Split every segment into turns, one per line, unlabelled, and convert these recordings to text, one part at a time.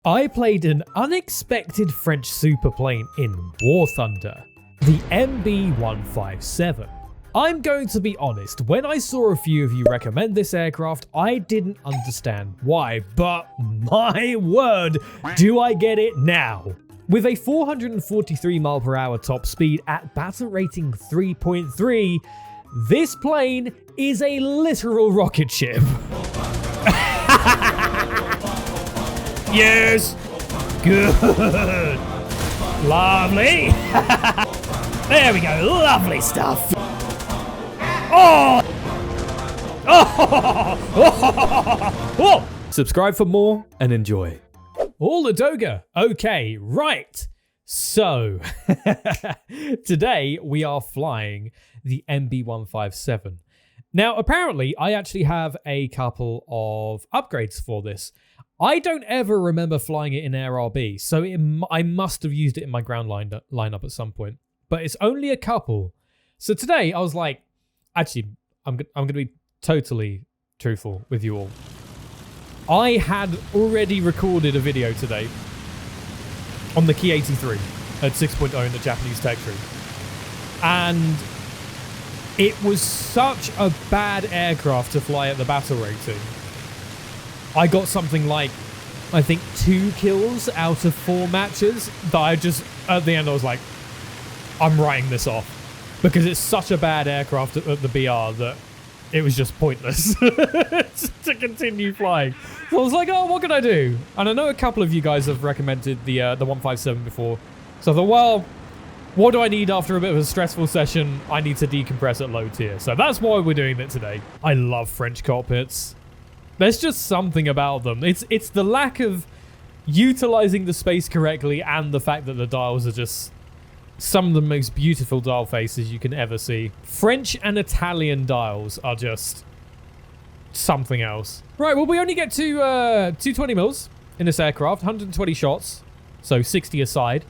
I played an unexpected French superplane in War Thunder, the MB-157. I'm going to be honest, when I saw a few of you recommend this aircraft, I didn't understand why, but my word, do I get it now. With a 443 mph top speed at battle rating 3.3, this plane is a literal rocket ship. Yes! Good! Lovely! There we go, lovely stuff! Oh! Oh! Oh! Subscribe for more and enjoy. Oh, Ladoga! Okay, right! So, today we are flying the MB-157. Now, apparently, I actually have a couple of upgrades for this. I don't ever remember flying it in Air RB, so I must have used it in my ground lineup at some point. But it's only a couple. So today, I was like, actually, I'm going to be totally truthful with you all. I had already recorded a video today on the Ki 83 at 6.0 in the Japanese tech tree. And it was such a bad aircraft to fly at the battle rating. I got something like, I think, 2 kills out of 4 matches that I just, at the end, I was like, I'm writing this off. Because it's such a bad aircraft at the BR that it was just pointless to continue flying. So I was like, oh, what can I do? And I know a couple of you guys have recommended the 157 before. So I thought, well, what do I need after a bit of a stressful session? I need to decompress at low tier. So that's why we're doing it today. I love French cockpits. There's just something about them. It's the lack of utilizing the space correctly and the fact that the dials are just some of the most beautiful dial faces you can ever see. French and Italian dials are just something else. Right, well, we only get to 220 mils in this aircraft, 120 shots, so 60 aside.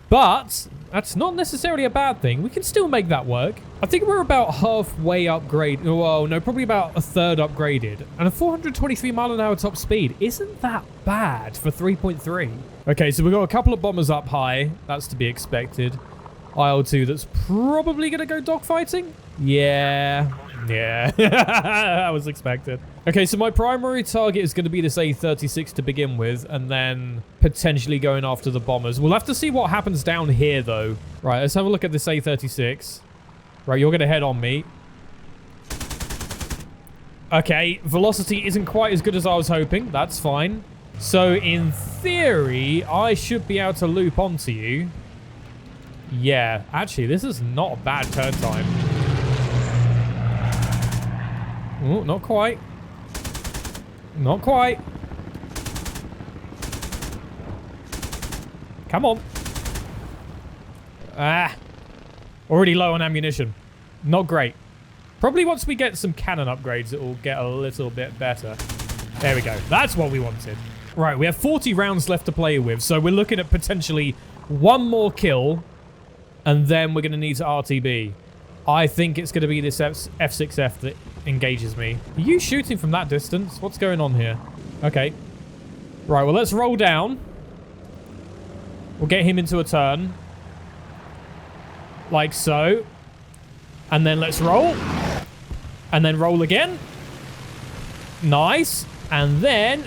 But that's not necessarily a bad thing. We can still make that work. I think we're about halfway upgraded. Well, no, probably about a third upgraded. And a 423 mph top speed isn't that bad for 3.3. Okay, so we've got a couple of bombers up high. That's to be expected. IL-2 that's probably going to go dogfighting? Yeah. That was expected. Okay, so my primary target is going to be this A36 to begin with, and then potentially going after the bombers. We'll have to see what happens down here, though. Right, let's have a look at this A36. Right, you're going to head on me. Okay, velocity isn't quite as good as I was hoping. That's fine. So, in theory, I should be able to loop onto you. Yeah, actually, this is not a bad turn time. Oh, not quite. Not quite. Come on. Ah. Already low on ammunition. Not great. Probably once we get some cannon upgrades, it will get a little bit better. There we go. That's what we wanted. Right, we have 40 rounds left to play with, so we're looking at potentially one more kill, and then we're going to need to RTB. I think it's going to be this F6F that engages me. Are you shooting from that distance? What's going on here? Okay. Right, well, let's roll down. We'll get him into a turn. Like so. And then let's roll. And then roll again. Nice. And then...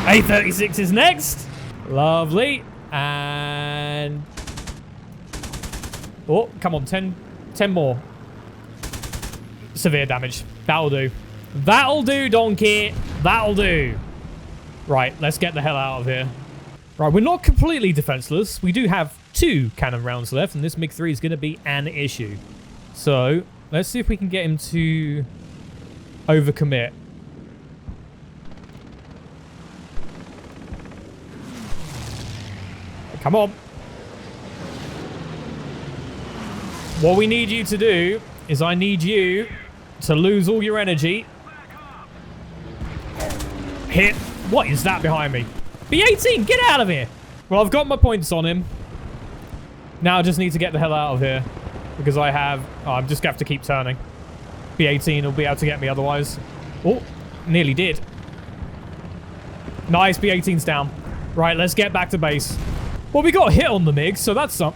A36 is next. Lovely. And... oh, come on. 10 more. Severe damage. That'll do. That'll do, donkey. That'll do. Right, let's get the hell out of here. Right, we're not completely defenseless. We do have 2 cannon rounds left, and this MiG-3 is going to be an issue. So, let's see if we can get him to overcommit. Come on. What we need you to do is I need you to lose all your energy. Hit. What is that behind me? B-18, get out of here. Well, I've got my points on him. Now I just need to get the hell out of here. Because I have... oh, I'm just going to have to keep turning. B-18 will be able to get me otherwise. Oh, nearly did. Nice, B-18's down. Right, let's get back to base. Well, we got a hit on the MiG, so that's some...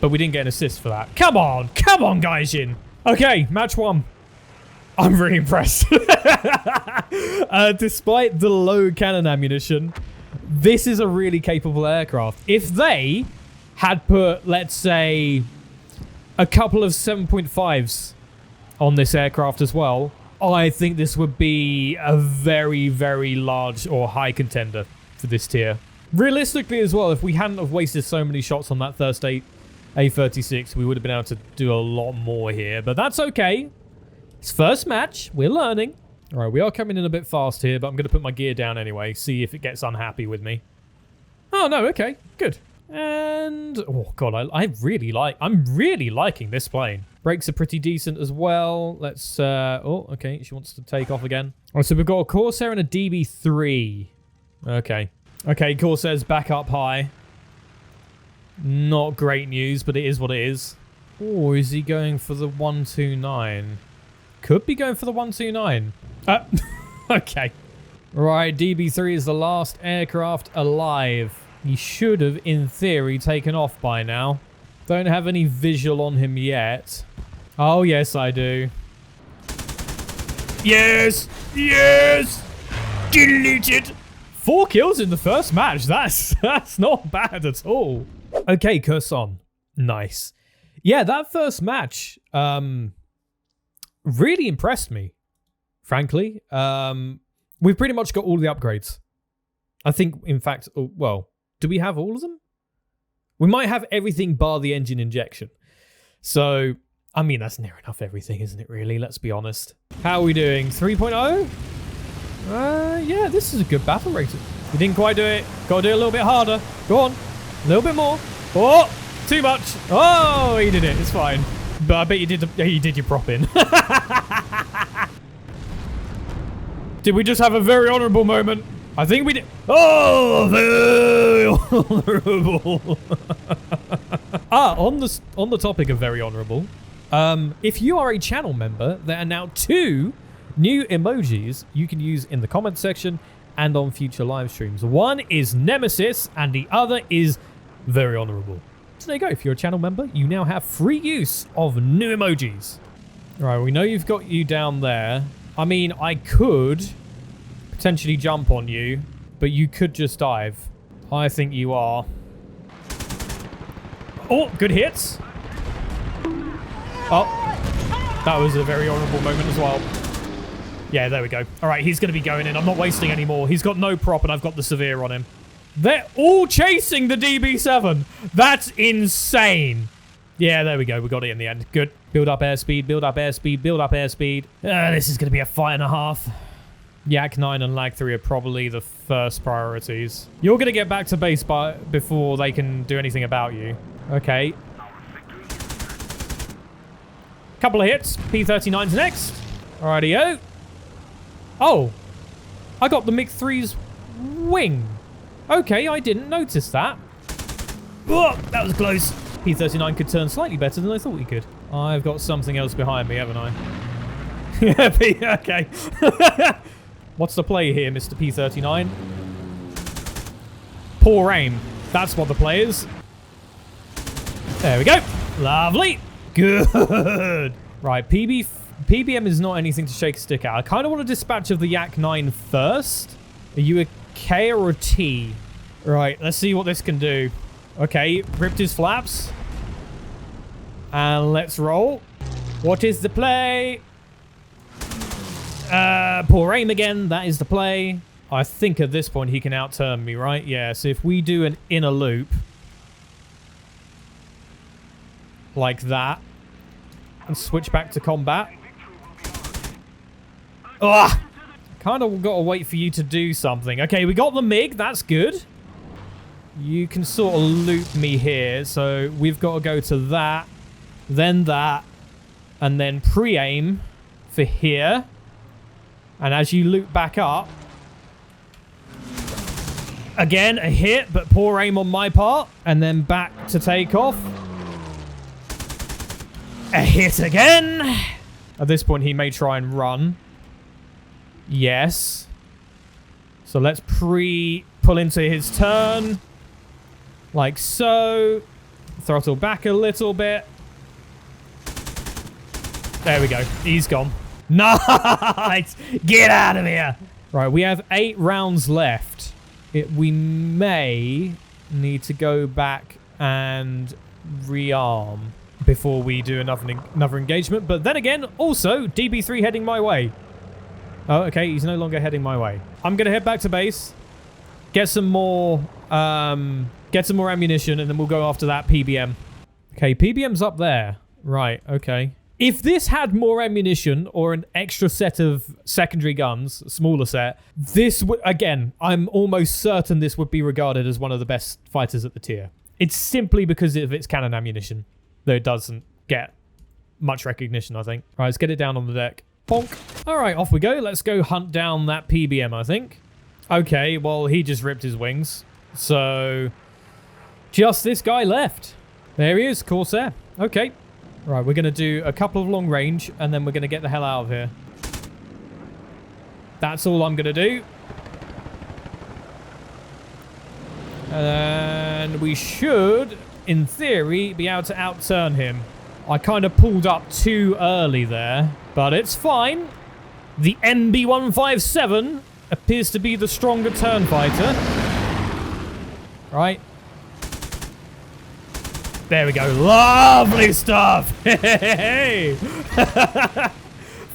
But we didn't get an assist for that. Come on, Gaijin. Okay, match 1. I'm really impressed. Despite the low cannon ammunition, this is a really capable aircraft. If they had put, let's say, a couple of 7.5s on this aircraft as well, I think this would be a very, very large or high contender for this tier. Realistically as well, if we hadn't have wasted so many shots on that first A36, we would have been able to do a lot more here. But that's okay. It's first match. We're learning. All right, we are coming in a bit fast here, but I'm going to put my gear down anyway, see if it gets unhappy with me. Oh, no, okay, good. And, oh, God, I'm really liking this plane. Brakes are pretty decent as well. Let's, oh, okay, she wants to take off again. All right, so we've got a Corsair and a DB3. Okay. Okay, Corsair's back up high. Not great news, but it is what it is. Or is he going for the 129? Could be going for the 129. Okay. Right, DB3 is the last aircraft alive. He should have, in theory, taken off by now. Don't have any visual on him yet. Oh, yes, I do. Yes! Yes! Deleted! 4 kills in the first match. That's not bad at all. Okay, Korsun. Nice. Yeah, that first match really impressed me, frankly. We've pretty much got all the upgrades. I think, in fact, well, do we have all of them? We might have everything bar the engine injection. So, I mean, that's near enough everything, isn't it, really? Let's be honest. How are we doing? 3.0? Yeah, this is a good battle rating. We didn't quite do it. Got to do it a little bit harder. Go on. A little bit more. Oh, too much. Oh, he did it. It's fine. But I bet you did your prop in. Did we just have a very honorable moment? I think we did. Oh, very honorable. On the topic of very honorable, if you are a channel member, there are now 2 new emojis you can use in the comment section and on future live streams. One is Nemesis and the other is very honorable. So there you go. If you're a channel member, you now have free use of new emojis. All right, we know you've got you down there. I mean, I could potentially jump on you, but you could just dive. I think you are. Oh, good hits. Oh, that was a very honorable moment as well. Yeah, there we go. All right, he's going to be going in. I'm not wasting any more. He's got no prop, and I've got the Severe on him. They're all chasing the DB7. That's insane. Yeah, there we go. We got it in the end. Good. Build up airspeed, build up airspeed, build up airspeed. This is going to be a fight and a half. Yak 9 and Lag 3 are probably the first priorities. You're going to get back to base before they can do anything about you. Okay. Couple of hits. P-39's next. Alrighty-o. Oh. I got the MiG-3's wing. Okay, I didn't notice that. Oh, that was close. P-39 could turn slightly better than I thought he could. I've got something else behind me, haven't I? Yeah, okay. What's the play here, Mr. P-39? Poor aim. That's what the play is. There we go. Lovely. Good. Right, PBM is not anything to shake a stick at. I kind of want a dispatch of the Yak 9 first. Are you a K or a T? Right, let's see what this can do. Okay, ripped his flaps. And let's roll. What is the play? Poor aim again. That is the play. I think at this point he can outturn me, right? Yeah, so if we do an inner loop. Like that. And switch back to combat. Ugh! Kind of got to wait for you to do something. Okay, we got the MiG. That's good. You can sort of loop me here. So we've got to go to that. Then that. And then pre-aim for here. And as you loop back up. Again, a hit, but poor aim on my part. And then back to take off. A hit again. At this point, he may try and run. Yes. So let's pull into his turn. Like so. Throttle back a little bit. There we go. He's gone. Nice! Get out of here! Right, we have 8 rounds left. We may need to go back and rearm before we do another engagement. But then again, also, DB3 heading my way. Oh, okay, he's no longer heading my way. I'm going to head back to base, get some more ammunition, and then we'll go after that PBM. Okay, PBM's up there. Right, okay. If this had more ammunition or an extra set of secondary guns, a smaller set, this would, again, I'm almost certain this would be regarded as one of the best fighters at the tier. It's simply because of its cannon ammunition, though it doesn't get much recognition, I think. All right, let's get it down on the deck. Bonk. All right, off we go. Let's go hunt down that PBM, I think. Okay, well, he just ripped his wings. So, just this guy left. There he is, Corsair. Okay. Right, we're going to do a couple of long range, and then we're going to get the hell out of here. That's all I'm going to do. And we should, in theory, be able to outturn him. I kind of pulled up too early there, but it's fine. The NB157 appears to be the stronger turn fighter. Right. There we go. Lovely stuff. Hey.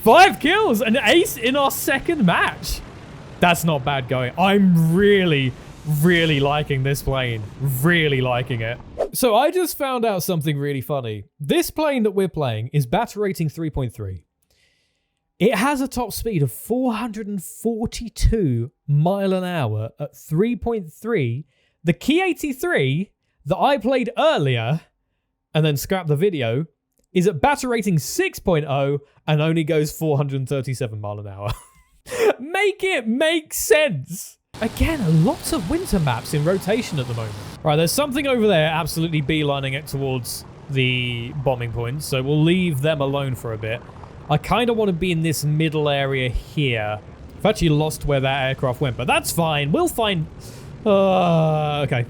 5 kills. An ace in our second match. That's not bad going. I'm really liking this plane. Really liking it. So I just found out something really funny. This plane that we're playing is battle rating 3.3. It has a top speed of 442 mile an hour at 3.3. The Key 83 that I played earlier and then scrapped the video is at battle rating 6.0 and only goes 437 mile an hour. Make it make sense. Again, lots of winter maps in rotation at the moment. Right, there's something over there absolutely beelining it towards the bombing points, so we'll leave them alone for a bit. I kind of want to be in this middle area here. I've actually lost where that aircraft went, but that's fine. We'll find... okay.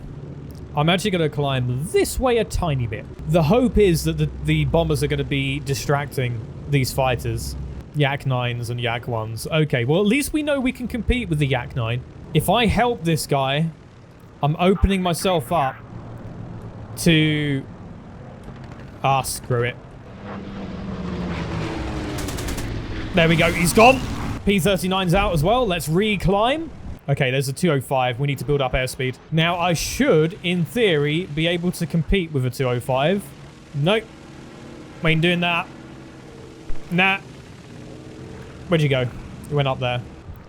I'm actually going to climb this way a tiny bit. The hope is that the bombers are going to be distracting these fighters. Yak 9s and Yak 1s. Okay, well, at least we know we can compete with the Yak 9. If I help this guy, I'm opening myself up to... screw it. There we go, he's gone. P-39's out as well. Let's re-climb. Okay, there's a 205. We need to build up airspeed. Now, I should, in theory, be able to compete with a 205. Nope. We ain't doing that. Nah. Where'd you go? You went up there.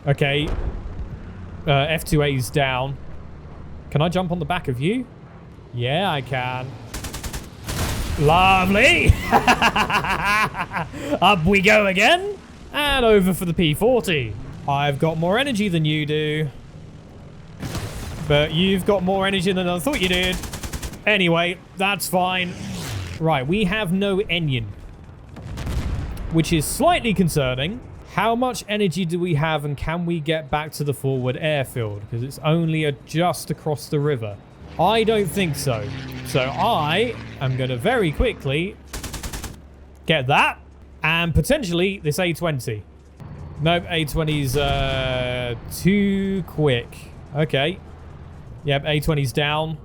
Okay. F2A's down. Can I jump on the back of you? Yeah, I can. Lovely! Up we go again. And over for the P40. I've got more energy than you do. But you've got more energy than I thought you did. Anyway, that's fine. Right, we have no engine. Which is slightly concerning. How much energy do we have and can we get back to the forward airfield? Because it's only just across the river. I don't think so. So I am going to very quickly get that. And potentially this A20. Nope, A20's too quick. Okay. Yep, A20's down.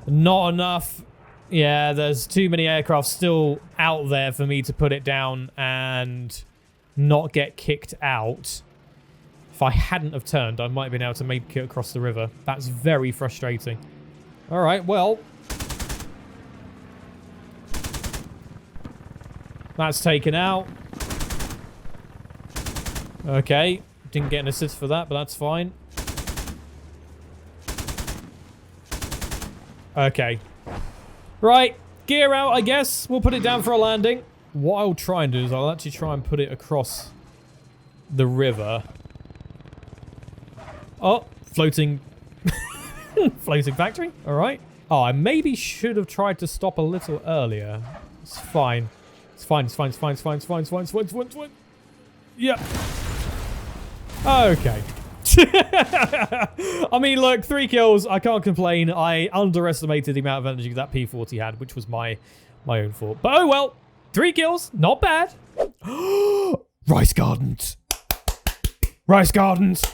Not enough. Yeah, there's too many aircraft still out there for me to put it down and not get kicked out. If I hadn't have turned, I might have been able to make it across the river. That's very frustrating. All right, well. That's taken out. Okay. Didn't get an assist for that, but that's fine. Okay. Right. Gear out, I guess. We'll put it down for a landing. What I'll try and do is I'll actually try and put it across the river. Oh, floating... floating factory. All right. Oh, I maybe should have tried to stop a little earlier. It's fine. It's fine, it's fine, it's fine, it's fine, it's fine, it's fine, it's fine, it's fine, it's fine. Yep. Okay. I mean, look, 3 kills. I can't complain. I underestimated the amount of energy that P40 had, which was my own fault. But oh well. 3 kills. Not bad. Rice gardens. Rice gardens.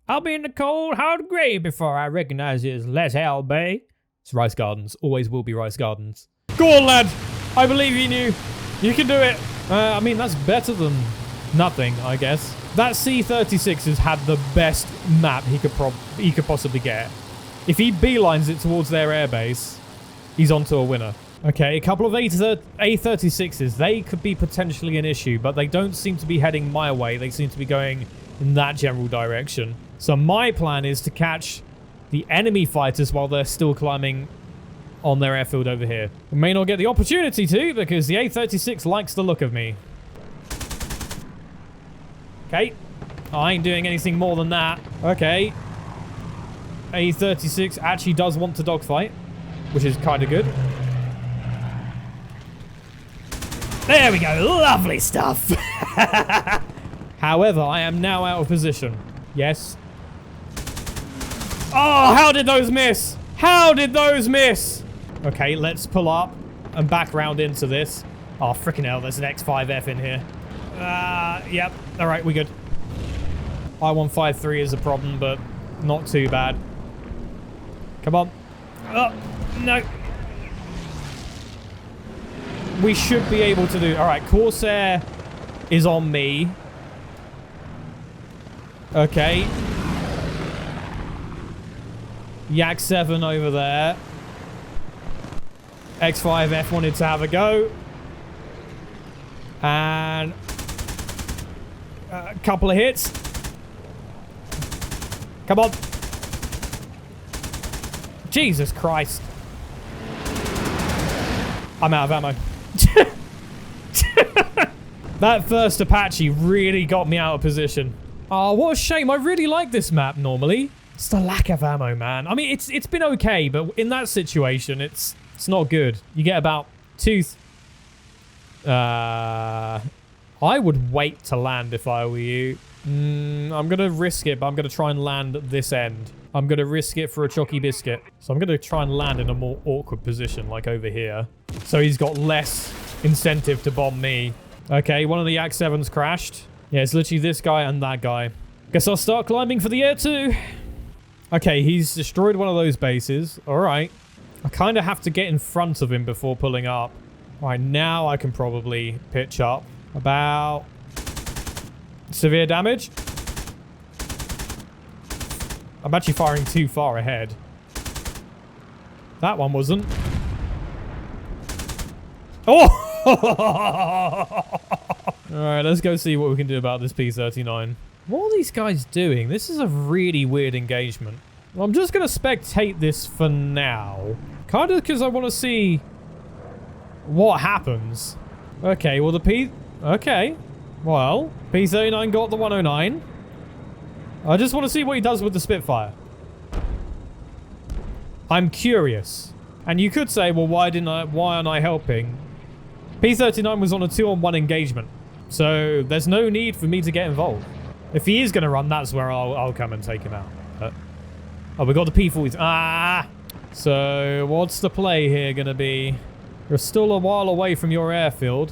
I'll be in the cold, hard grave before I recognize it as Les Hell Bay. It's rice gardens. Always will be rice gardens. Go on, lad. I believe in you. You can do it. I mean, that's better than nothing, I guess. That C-36 has had the best map he could possibly get. If he beelines it towards their airbase, he's onto a winner. Okay, a couple of A-36s. They could be potentially an issue, but they don't seem to be heading my way. They seem to be going in that general direction. So my plan is to catch the enemy fighters while they're still climbing on their airfield over here. We may not get the opportunity to because the A-36 likes the look of me. Okay. I ain't doing anything more than that. Okay. A-36 actually does want to dogfight, which is kind of good. There we go. Lovely stuff. However, I am now out of position. Yes. Oh, how did those miss? How did those miss? Okay, let's pull up and back round into this. Oh, freaking hell, there's an X5F in here. Yep. All right, we good. I-153 is a problem, but not too bad. Come on. Oh, no. We should be able to do... All right, Corsair is on me. Okay. Yak 7 over there. X5F wanted to have a go. And a couple of hits. Come on. Jesus Christ. I'm out of ammo. That first Apache really got me out of position. Oh, what a shame. I really like this map normally. It's the lack of ammo, man. I mean, it's been okay, but in that situation, it's not good. You get about 2... I would wait to land if I were you. I'm going to risk it, but I'm going to try and land at this end. I'm going to risk it for a chalky biscuit. So I'm going to try and land in a more awkward position, like over here. So he's got less incentive to bomb me. Okay, one of the Yak 7s crashed. Yeah, it's literally this guy and that guy. Guess I'll start climbing for the air too. Okay, he's destroyed one of those bases. All right. I kind of have to get in front of him before pulling up. All right, now I can probably pitch up. About severe damage. I'm actually firing too far ahead. That one wasn't. Oh! Alright, let's go see what we can do about this P-39. What are these guys doing? This is a really weird engagement. Well, I'm just going to spectate this for now. Kind of because I want to see what happens. Okay, well Okay. Well, P-39 got the 109. I just want to see what he does with the Spitfire. I'm curious. And you could say, well, why aren't I helping? P-39 was on a 2-on-1 engagement. So there's no need for me to get involved. If he is going to run, that's where I'll come and take him out. Oh, we got the P-40s. Ah! So what's the play here going to be? You're still a while away from your airfield.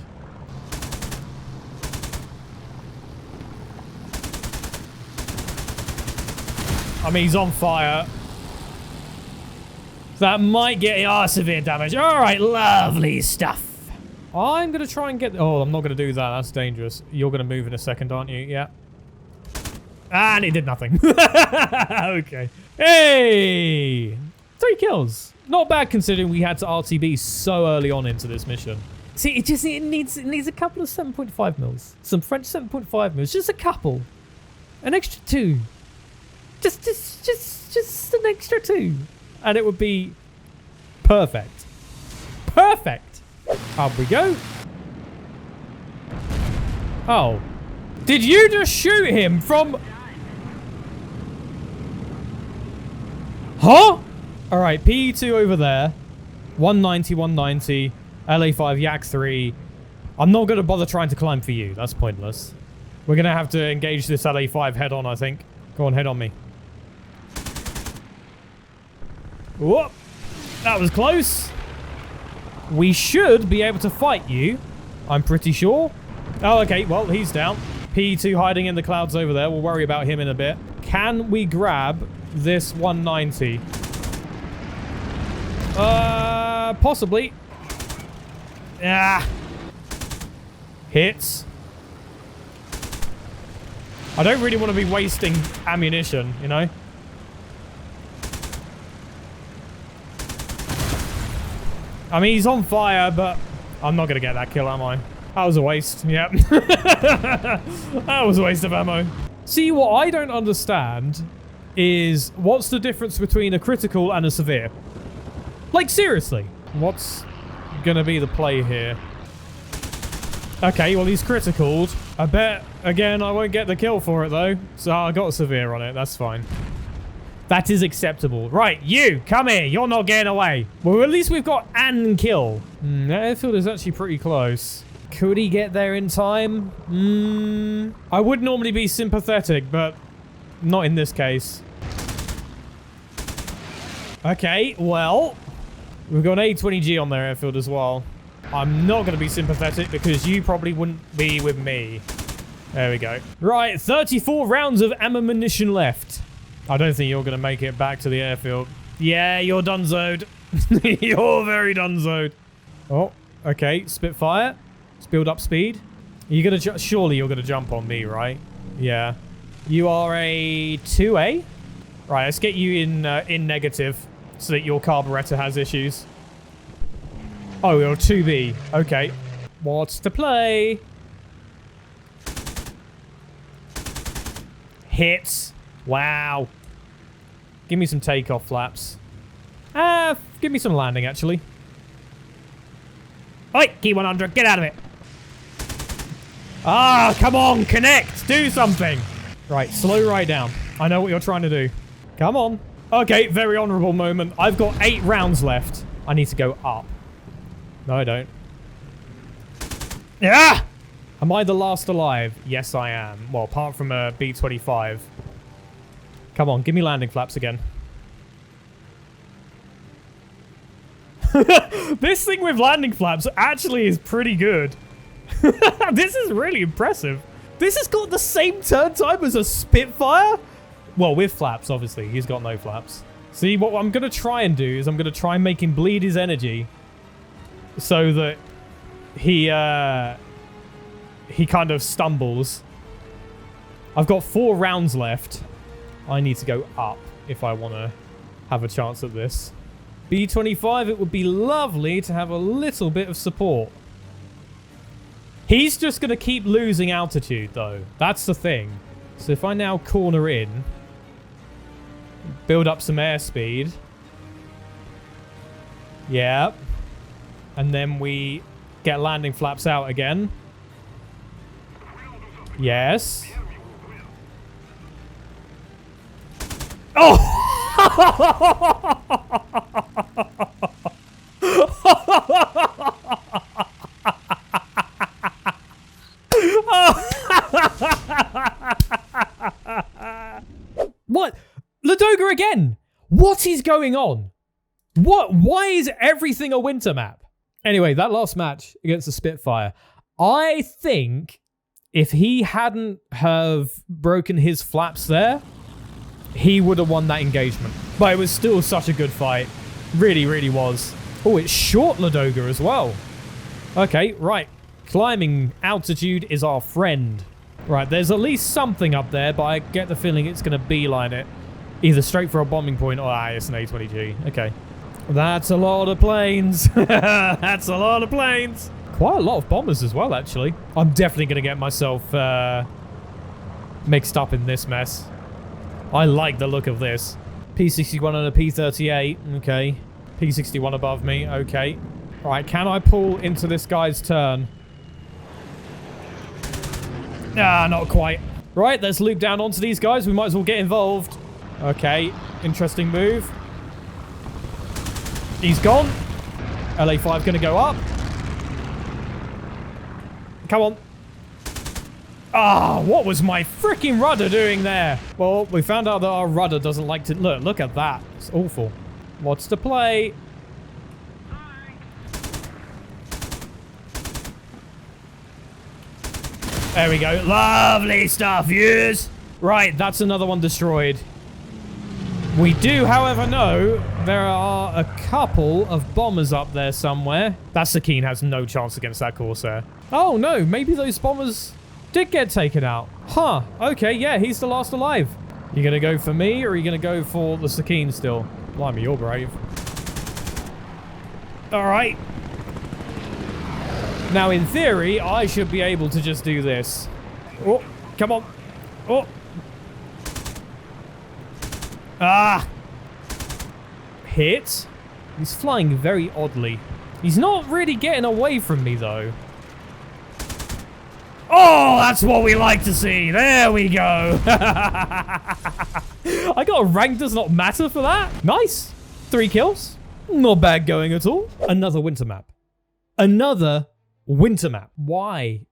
I mean, he's on fire. That might get severe damage. All right, lovely stuff. I'm going to try and get... Oh, I'm not going to do that. That's dangerous. You're going to move in a second, aren't you? Yeah. And it did nothing. Okay. Hey! 3 kills. Not bad considering we had to RTB so early on into this mission. See, it needs a couple of 7.5 mils. Some French 7.5 mils. Just a couple. An extra 2. Just an extra 2. And it would be perfect. Perfect. Up we go. Oh. Did you just shoot him from... Huh? Alright, PE2 over there. 190, 190. LA5, Yak 3. I'm not going to bother trying to climb for you. That's pointless. We're going to have to engage this LA5 head on, I think. Go on, head on me. Whoop. That was close. We should be able to fight you. I'm pretty sure. Oh, okay. Well, he's down. P2 hiding in the clouds over there. We'll worry about him in a bit. Can we grab this 190? Possibly. Ah. Hits. I don't really want to be wasting ammunition, you know? I mean, he's on fire, but I'm not going to get that kill, am I? That was a waste. Yep. That was a waste of ammo. See, what I don't understand is what's the difference between a critical and a severe? Like, seriously. What's going to be the play here? Okay, well, he's criticaled. I bet, again, I won't get the kill for it, though. So I got a severe on it. That's fine. That is acceptable. Right, you, come here. You're not getting away. Well, at least we've got an kill. That airfield is actually pretty close. Could he get there in time? I would normally be sympathetic, but not in this case. Okay, well, we've got an A20G on their airfield as well. I'm not going to be sympathetic because you probably wouldn't be with me. There we go. Right, 34 rounds of ammunition left. I don't think you're going to make it back to the airfield. Yeah, you're donezoed. You're very donezoed. Oh, okay. Spitfire. Let's build up speed. You're going to surely you're going to jump on me, right? Yeah. You are a 2A? Right, let's get you in negative so that your carburetor has issues. Oh, you're 2B. Okay. What's the play? Hits. Wow. Give me some takeoff flaps. Give me some landing, actually. Oi, key 100. Get out of it. Ah, come on. Connect. Do something. Right, slow right down. I know what you're trying to do. Come on. Okay, very honorable moment. I've got 8 rounds left. I need to go up. No, I don't. Yeah! Am I the last alive? Yes, I am. Well, apart from a B-25. Come on, give me landing flaps again. This thing with landing flaps actually is pretty good. This is really impressive. This has got the same turn time as a Spitfire? Well, with flaps, obviously. He's got no flaps. See, what I'm going to try and do is I'm going to try and make him bleed his energy so that he kind of stumbles. I've got 4 rounds left. I need to go up if I want to have a chance at this. B-25, it would be lovely to have a little bit of support. He's just going to keep losing altitude, though. That's the thing. So if I now corner in, build up some airspeed. Yeah. And then we get landing flaps out again. Yes. Oh! What? Ladoga again? What is going on? What? Why is everything a winter map? Anyway, that last match against the Spitfire, I think if he hadn't have broken his flaps there, he would have won that engagement. But it was still such a good fight. Really, really was. Oh, it's short Ladoga as well. Okay, right. Climbing altitude is our friend. Right, there's at least something up there, but I get the feeling it's going to beeline it. Either straight for a bombing point or it's an A20G. Okay. That's a lot of planes. That's a lot of planes. Quite a lot of bombers as well, actually. I'm definitely going to get myself mixed up in this mess. I like the look of this. P61 and a P38. Okay. P61 above me. Okay. All right, can I pull into this guy's turn? Ah, not quite. Right, let's loop down onto these guys. We might as well get involved. Okay, interesting move. He's gone. LA5 going to go up. Come on. Ah, what was my freaking rudder doing there? Well, we found out that our rudder doesn't like to... Look at that. It's awful. What's the play? There we go. Lovely stuff, yes. Right, that's another one destroyed. We do, however, know there are a couple of bombers up there somewhere. That Sakine has no chance against that Corsair. Oh, no. Maybe those bombers did get taken out. Huh. Okay, yeah, he's the last alive. You gonna go for me, or are you gonna go for the Sakine still? Blimey, you're brave. All right. Now, in theory, I should be able to just do this. Oh, come on. Oh. Ah. Hit. He's flying very oddly. He's not really getting away from me, though. Oh, that's what we like to see. There we go. I got a rank does not matter for that. Nice. 3 kills. Not bad going at all. Another winter map. Another winter map. Why?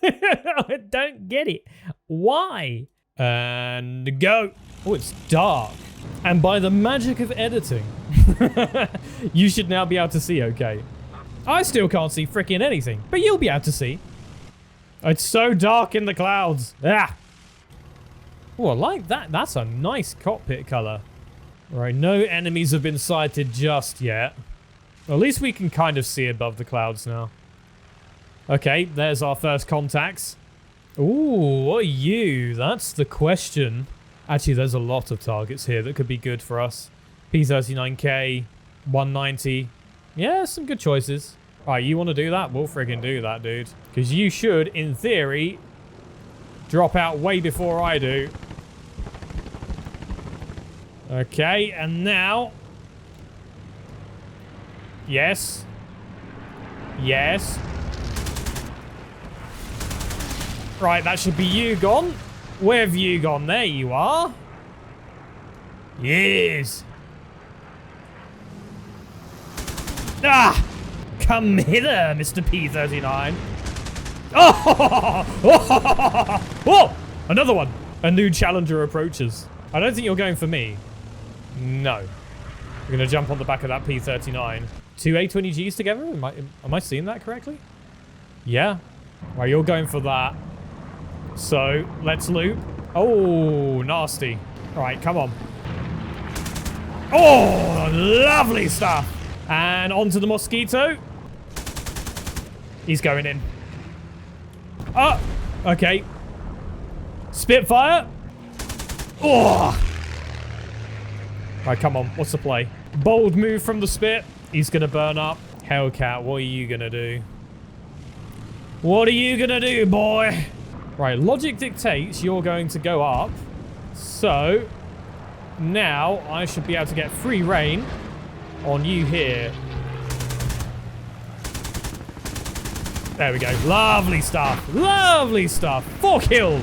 I don't get it. Why? And go. Oh, it's dark. And by the magic of editing, you should now be able to see okay. I still can't see freaking anything, but you'll be able to see. It's so dark in the clouds. Ah. Oh, I like that. That's a nice cockpit color. All right, no enemies have been sighted just yet. At least we can kind of see above the clouds now. Okay, there's our first contacts. Ooh, what are you? That's the question. Actually, there's a lot of targets here that could be good for us. P39K, 190. Yeah, some good choices. All right, you want to do that? We'll friggin' do that, dude. Because you should, in theory, drop out way before I do. Okay, and now... Yes. Yes. Right, that should be you gone. Where have you gone? There you are. Yes. Ah! Come hither, Mr. P39. Oh! Oh! Another one. A new challenger approaches. I don't think you're going for me. No. We're going to jump on the back of that P39. 2 A20Gs together? Am I seeing that correctly? Yeah. Right, you're going for that. So, let's loop. Oh, nasty. All right, come on. Oh, lovely stuff. And onto the Mosquito. He's going in. Oh, okay. Spitfire. Oh. Right, come on. What's the play? Bold move from the Spit. He's going to burn up. Hellcat, what are you going to do? What are you going to do, boy? Right, logic dictates you're going to go up. So, now I should be able to get free reign on you here. There we go. Lovely stuff. Lovely stuff. 4 kills.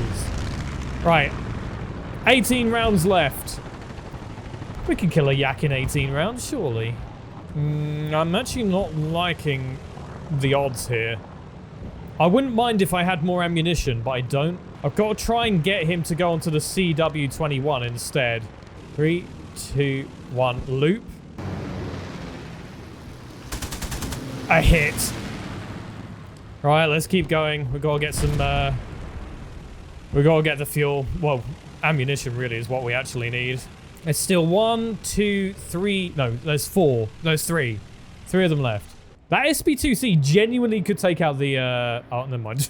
Right. 18 rounds left. We can kill a yak in 18 rounds, surely. I'm actually not liking the odds here. I wouldn't mind if I had more ammunition, but I don't. I've got to try and get him to go onto the CW21 instead. 3, 2, 1, loop. A hit. Right, let's keep going. We've got to get some, we've got to get the fuel. Well, ammunition really is what we actually need. There's still 1, 2, 3. No, there's 4. There's 3. 3 of them left. That SB2C genuinely could take out the, oh, never mind.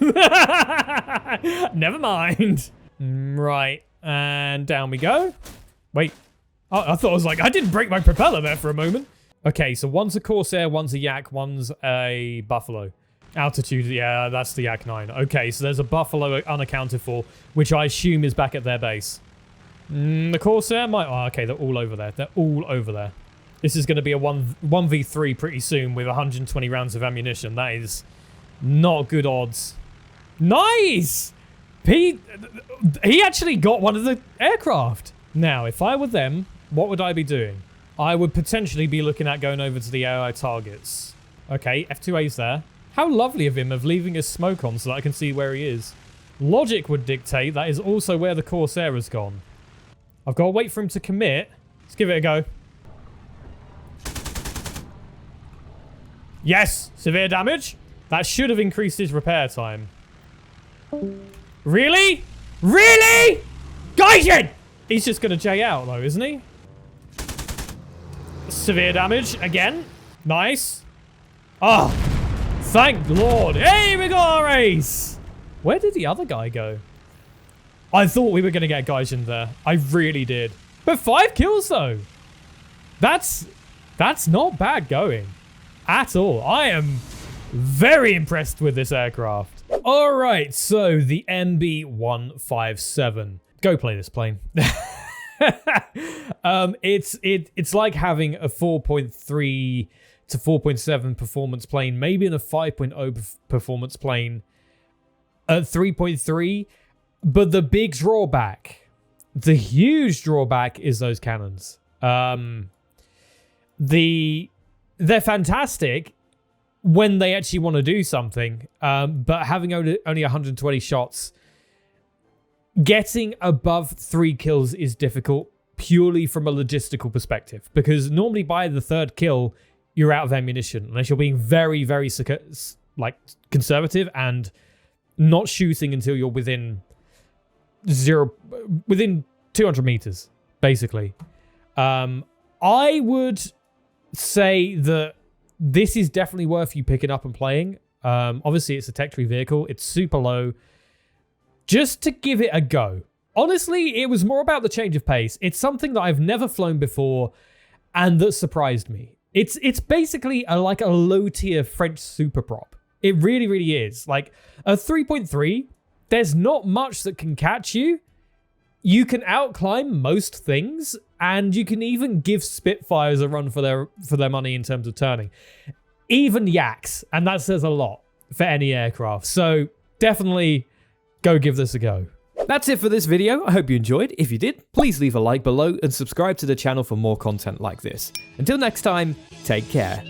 Never mind. Right. And down we go. Wait. Oh, I thought I was like, I didn't break my propeller there for a moment. Okay, so one's a Corsair, one's a Yak, one's a Buffalo. Altitude, yeah, that's the Yak 9. Okay, so there's a Buffalo unaccounted for, which I assume is back at their base. The Corsair might... Oh, okay, they're all over there. They're all over there. This is going to be a 1v3 pretty soon with 120 rounds of ammunition. That is not good odds. Nice! He actually got one of the aircraft. Now, if I were them, what would I be doing? I would potentially be looking at going over to the AI targets. Okay, F2A's there. How lovely of him of leaving his smoke on so that I can see where he is. logic would dictate that is also where the Corsair has gone. I've got to wait for him to commit. Let's give it a go. Yes, severe damage. That should have increased his repair time. Really? Really? Gaijin! He's just going to J out though, isn't he? Severe damage again. Nice. Oh, thank Lord. Hey, we got our ace. Where did the other guy go? I thought we were going to get Gaijin there. I really did. But 5 kills though. That's not bad going at all. I am very impressed with this aircraft. All right, so the MB-157. Go play this plane. It's like having a 4.3 to 4.7 performance plane, maybe in a 5.0 performance plane at 3.3. But the big drawback, the huge drawback, is those cannons. They're fantastic when they actually want to do something, but having only 120 shots, getting above 3 kills is difficult purely from a logistical perspective, because normally by the 3rd kill, you're out of ammunition, unless you're being very, very conservative and not shooting until you're within 200 meters, basically. I would say that this is definitely worth you picking up and playing. Obviously, it's a tech tree vehicle. It's super low. Just to give it a go. Honestly, it was more about the change of pace. It's something that I've never flown before and that surprised me. It's basically like a low-tier French super prop. It really, really is. Like, a 3.3, there's not much that can catch you. You can outclimb most things, and you can even give Spitfires a run for their money in terms of turning. Even Yaks, and that says a lot for any aircraft. So definitely go give this a go. That's it for this video. I hope you enjoyed. If you did, please leave a like below and subscribe to the channel for more content like this. Until next time, take care.